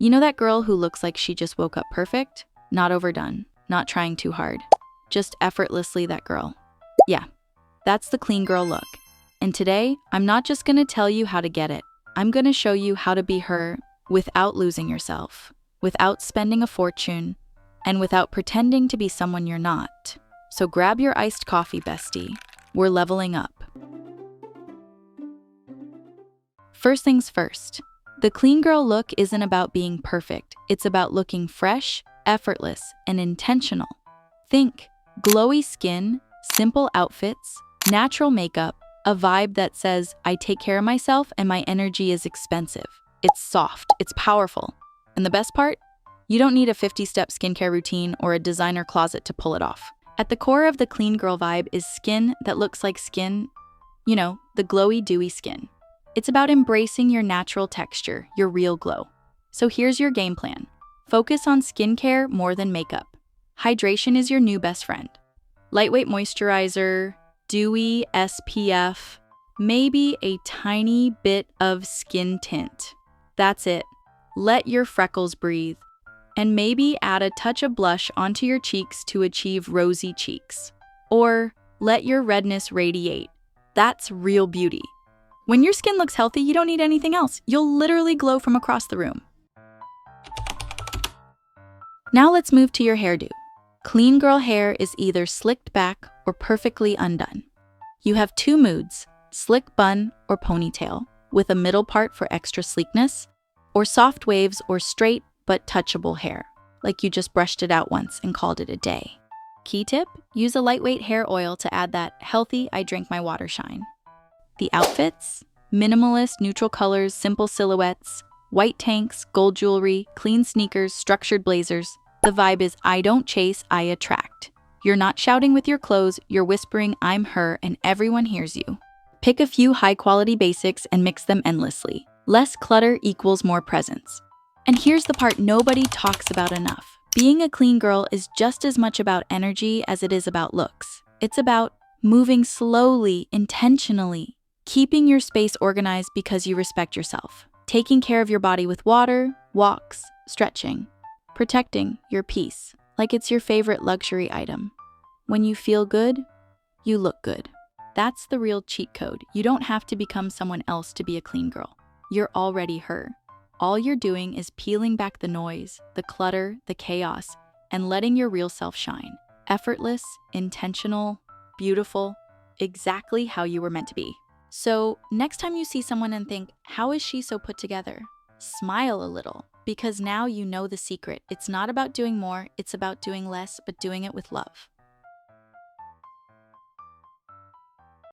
You know that girl who looks like she just woke up perfect? Not overdone, not trying too hard. Just effortlessly that girl. Yeah, that's the clean girl look. And today, I'm not just gonna tell you how to get it. I'm gonna show you how to be her without losing yourself, without spending a fortune, and without pretending to be someone you're not. So grab your iced coffee, bestie. We're leveling up. First things first, the clean girl look isn't about being perfect. It's about looking fresh, effortless, and intentional. Think glowy skin, simple outfits, natural makeup, a vibe that says, I take care of myself and my energy is expensive. It's soft, it's powerful. And the best part? You don't need a 50-step skincare routine or a designer closet to pull it off. At the core of the clean girl vibe is skin that looks like skin, you know, the glowy, dewy skin. It's about embracing your natural texture, your real glow. So here's your game plan. Focus on skincare more than makeup. Hydration is your new best friend. Lightweight moisturizer, dewy SPF, maybe a tiny bit of skin tint. That's it. Let your freckles breathe. And maybe add a touch of blush onto your cheeks to achieve rosy cheeks. Or let your redness radiate. That's real beauty. When your skin looks healthy, you don't need anything else. You'll literally glow from across the room. Now let's move to your hairdo. Clean girl hair is either slicked back or perfectly undone. You have two moods, slick bun or ponytail, with a middle part for extra sleekness, or soft waves or straight but touchable hair, like you just brushed it out once and called it a day. Key tip, use a lightweight hair oil to add that healthy, I drink my water shine. The outfits, minimalist, neutral colors, simple silhouettes, white tanks, gold jewelry, clean sneakers, structured blazers. The vibe is I don't chase, I attract. You're not shouting with your clothes, you're whispering I'm her and everyone hears you. Pick a few high-quality basics and mix them endlessly. Less clutter equals more presence. And here's the part nobody talks about enough. Being a clean girl is just as much about energy as it is about looks. It's about moving slowly, intentionally, keeping your space organized because you respect yourself, taking care of your body with water, walks, stretching, protecting your peace like it's your favorite luxury item. When you feel good, you look good. That's the real cheat code. You don't have to become someone else to be a clean girl. You're already her. All you're doing is peeling back the noise, the clutter, the chaos, and letting your real self shine. Effortless, intentional, beautiful, exactly how you were meant to be. So next time you see someone and think, how is she so put together? Smile a little, because now you know the secret. It's not about doing more, it's about doing less, but doing it with love.